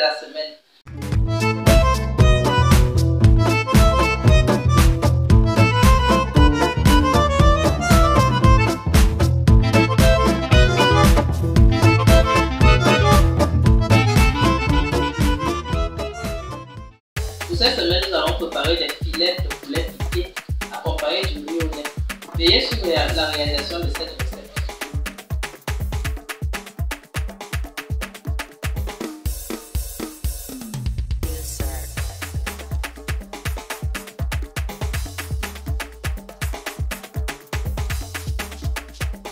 la semaine. Pour cette semaine, nous allons préparer des filets de poulet piqués accompagnés du riz au lait. Veillez sur la réalisation de cette recette.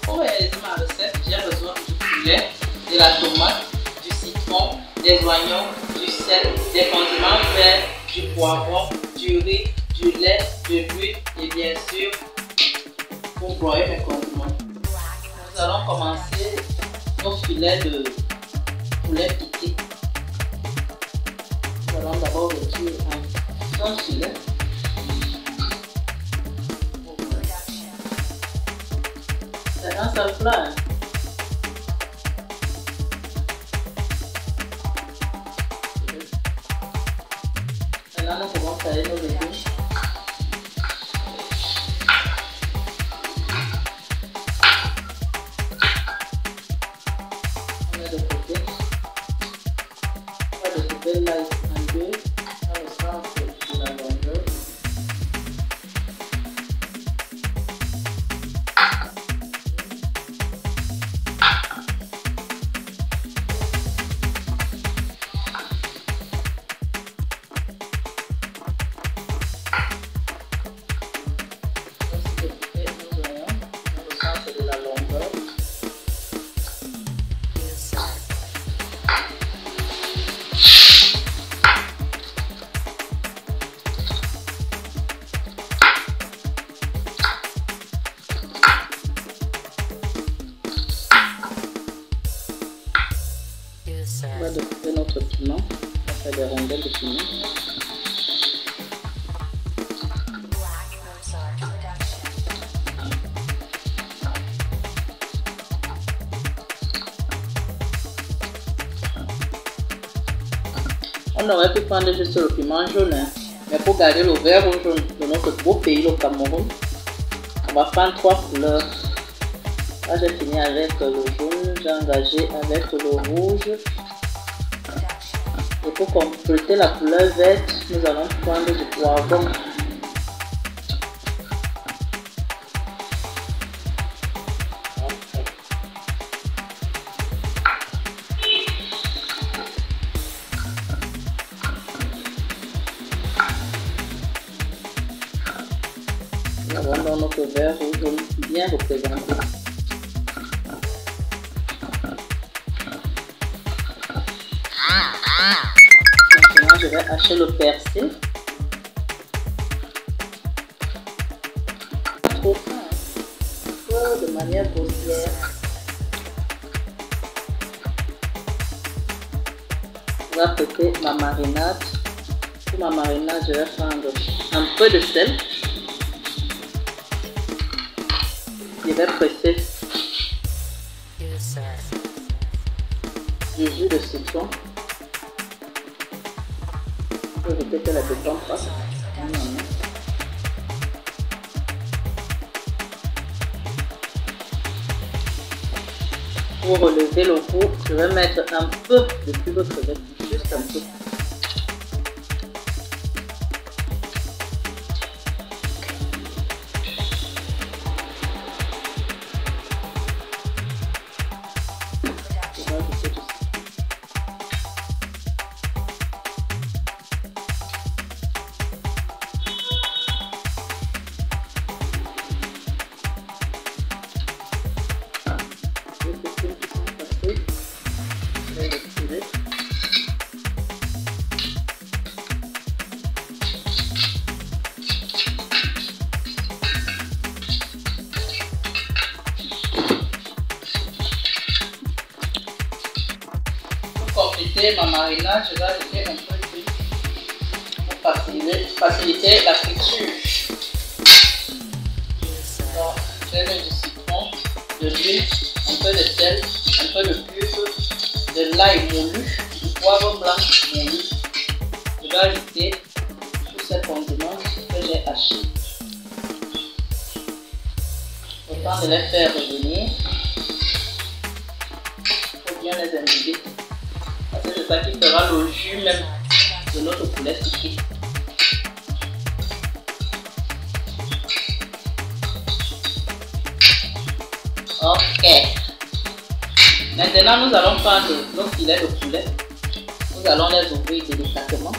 Pour réaliser ma recette, j'ai besoin du poulet, de la tomate, du citron, des oignons, du sel, des condiments verts, du poivron, du riz, du lait, de l'huile et bien sûr pour broyer mes condiments. Nous allons commencer nos filets de poulet piqué. Nous allons d'abord retirer un filet. C'est un seul plat. Maintenant, nous pouvons tailler nos légumes. On met de côté. On va découper l'ail en deux dans le sens de la longueur. On va découper notre piment, on va faire des rondelles de piment. On aurait pu prendre juste le piment jaune, hein, mais pour garder le vert ou jaune de notre beau pays, le Cameroun, on va prendre 3 couleurs. Là, j'ai fini avec le jaune, j'ai engagé avec le rouge. Et pour compléter la couleur verte, nous allons prendre du poivron. Nous avons dans notre vert rouge jaune bien représenté. Maintenant, je vais hacher le persil. Pas trop fin, hein. De manière grossière. Je vais appliquer ma marinade. Pour ma marinade, je vais prendre un peu de sel. Je vais presser du jus de citron. Je vais répéter la détente. Pour relever le goût, je vais mettre un peu de cube de crevette, juste un peu. Ma marinade, je vais ajouter un peu d'huile pour faciliter la friture. Donc, je vais mettre du citron, de l'huile, un peu de sel, un peu de pulpe, de l'ail moulu poivre blanc moulu. Je vais ajouter tous ces condiments que j'ai hachés. Autant de les faire revenir. Il faut bien les imbiber. Parce que c'est ça qui fera le jus même de notre poulet piqué. Ok. Maintenant, nous allons prendre nos filets de poulet. Nous allons les ouvrir délicatement.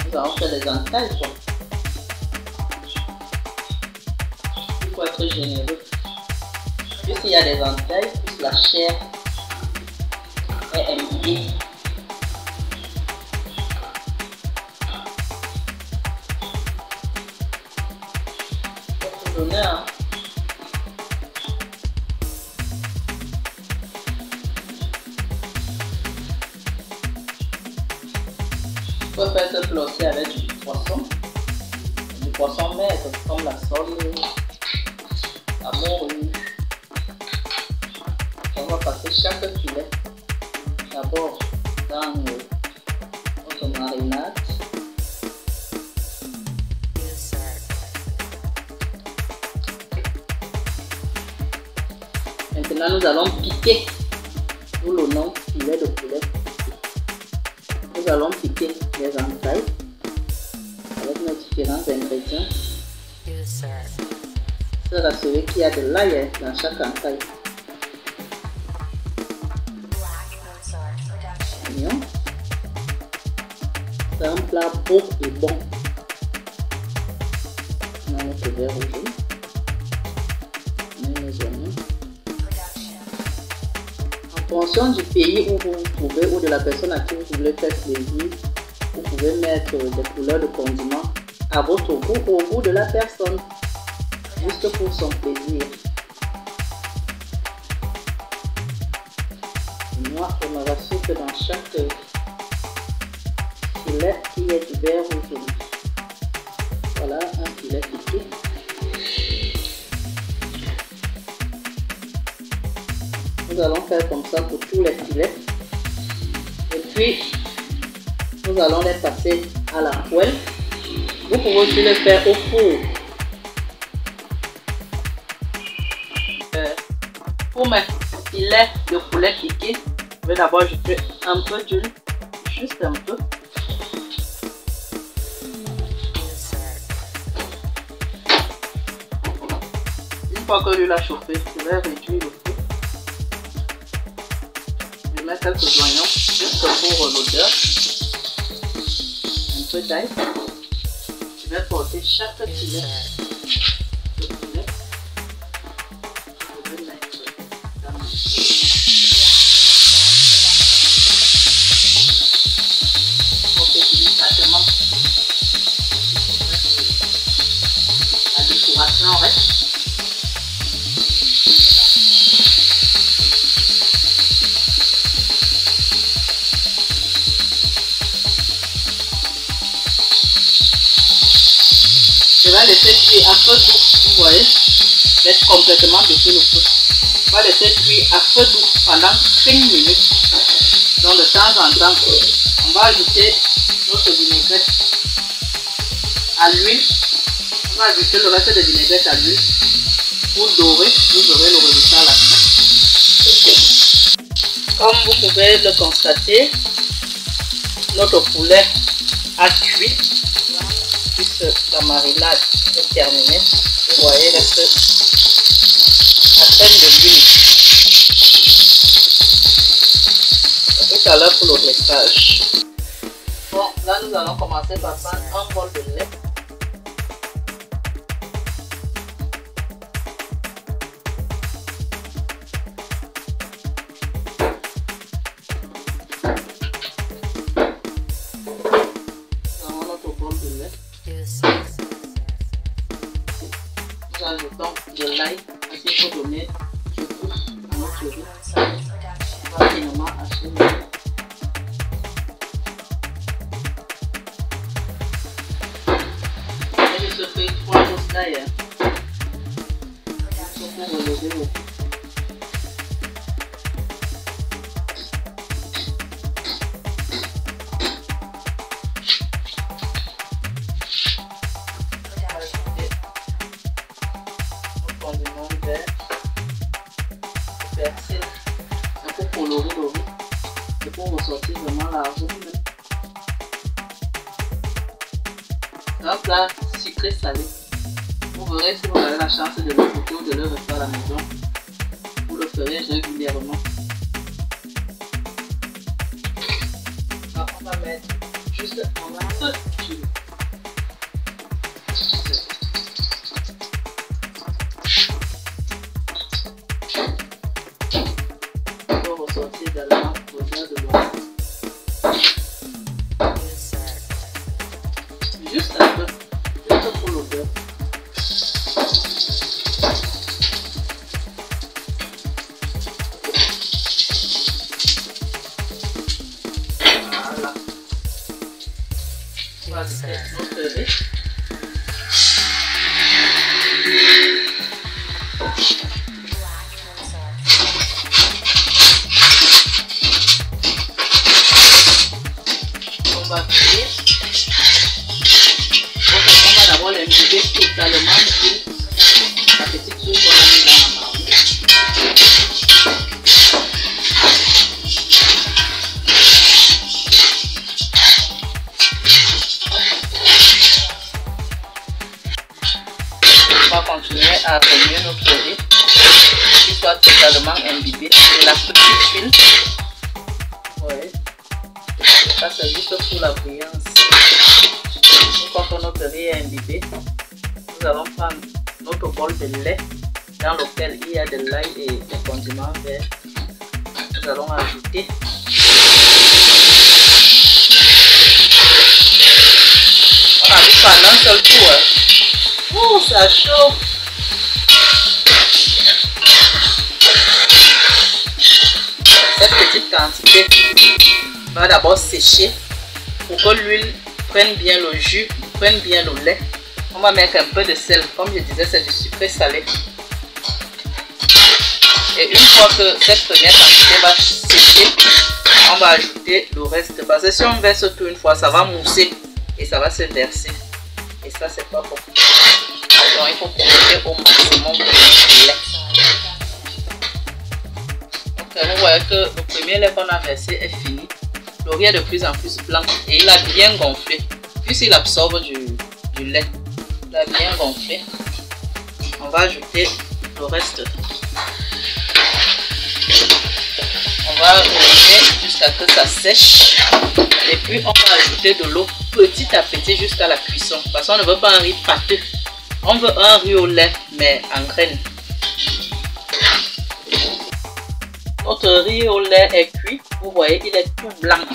Nous allons faire des entailles. Il faut être généreux. Plus il y a des entailles, plus la chair est imbibée. Il faut donner un. On peut faire ce flosser avec du poisson maigre comme la sole, la morue. On va passer chaque filet d'abord dans notre marinade. Maintenant nous allons piquer, d'où le nom filet de poulet. Nous allons piquer les entailles avec nos différents ingrédients. C'est rassurer qu'il y a de l'ail dans chaque entaille. Oignon. C'est un plat beau et bon. On a notre verre rouge. On met les oignons. En fonction du pays où vous vous trouvez ou de la personne à qui vous voulez faire plaisir, vous pouvez mettre des couleurs de condiments à votre goût ou au goût de la personne, juste pour son plaisir. Moi, je me rassure que dans chaque filet, il y a du beurre rouge. Voilà un filet piqué. Nous allons faire comme ça pour tous les filets. Et puis, nous allons les passer à la poêle. Vous pouvez aussi le faire au four. Pour mes filets de poulet piqué, je vais d'abord ajouter un peu d'huile, juste un peu. Une fois que l'huile a chauffé, je vais réduire le feu. Je mets quelques oignons juste pour l'odeur. Un peu d'ail. Je vais porter chaque filet de poulet. Je vais mettre dans mon porter délicatement. La décoration reste. Je vais laisser cuire à feu doux, vous voyez, laisse complètement baisser le feu. On va laisser cuire à feu doux pendant 5 minutes. Donc de temps en temps, on va ajouter notre vinaigrette à l'huile. On va ajouter le reste de vinaigrette à l'huile pour dorer. Vous aurez le résultat là. Comme vous pouvez le constater, notre poulet a cuit. La marinade est terminée. Vous voyez, il reste à peine de l'huile. Tout à l'heure pour le dressage. Bon, là nous allons commencer par prendre un bol de lait. Nous avons notre bol de lait. Nous ajoutons de l'ail, parce qu'il faut donner du goût à notre riz. On va finement hacher. Et je fais 3 gousses d'ail. Pour relever le goût. vert, persil, un peu colorer le riz et pour ressortir vraiment l'arôme. C'est un plat sucré salé. Vous verrez si vous avez la chance de le goûter ou de le refaire à la maison. Vous le ferez régulièrement. Alors, on va mettre juste un peu d'huile. Pour ressortir également l'odeur de l'oignon. Juste un peu pour l'odeur. Voilà. On va ajouter notre riz. On va cuire. On va d'abord l'imbiber totalement sur la petite soupe qu'on a mis dans la marmite. On va continuer à remuer notre riz qu'il soit totalement imbibé de la petite huile. Ouais. Ça c'est juste pour la brillance. Une fois que notre riz est imbibé, nous allons prendre notre bol de lait dans lequel il y a de l'ail et des condiments verts. Nous allons ajouter on a vu pendant un seul coup. Ouh, ça chauffe. Cette petite quantité va d'abord sécher pour que l'huile prenne bien le jus, prenne bien le lait. On va mettre un peu de sel. Comme je disais, c'est du sucré salé. Et une fois que cette première quantité va sécher, on va ajouter le reste. Parce que si on verse tout une fois, ça va mousser et ça va se verser. Et ça, c'est pas bon. Donc, il faut profiter au maximum de notre lait. Donc, vous voyez que le premier lait qu'on a versé est fini. Le riz est de plus en plus blanc et il a bien gonflé. Puisqu'il absorbe du lait, il a bien gonflé. On va ajouter le reste. On va remuer jusqu'à ce que ça sèche. Et puis on va ajouter de l'eau petit à petit jusqu'à la cuisson. Parce qu'on ne veut pas un riz pâteux. On veut un riz au lait mais en graines. Notre riz au lait est cuit. Vous voyez, il est tout blanc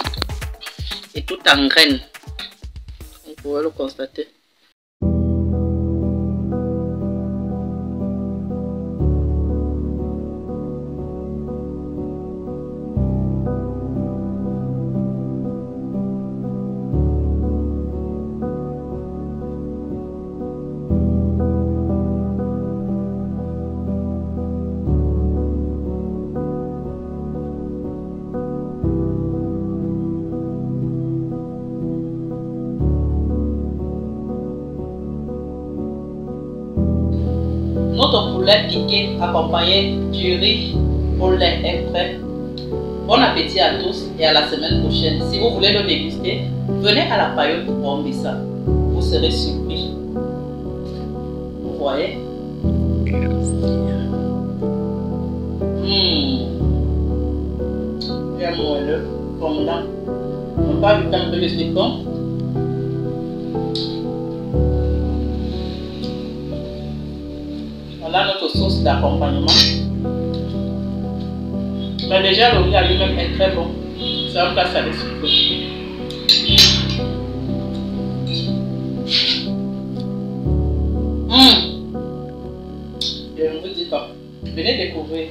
et tout en graines. Vous pouvez le constater. Notre poulet piqué accompagné du riz au lait est prêt. Bon appétit à tous et à la semaine prochaine. Si vous voulez le déguster, venez à la Payotte Bombissa. Vous serez surpris. Vous voyez? Bien moelleux, fondant. On va ajouter un peu de citron. Voilà notre sauce d'accompagnement. Mais déjà le riz à lui-même est très bon. C'est un plat salé sucré. Je ne vous dis pas. Venez découvrir.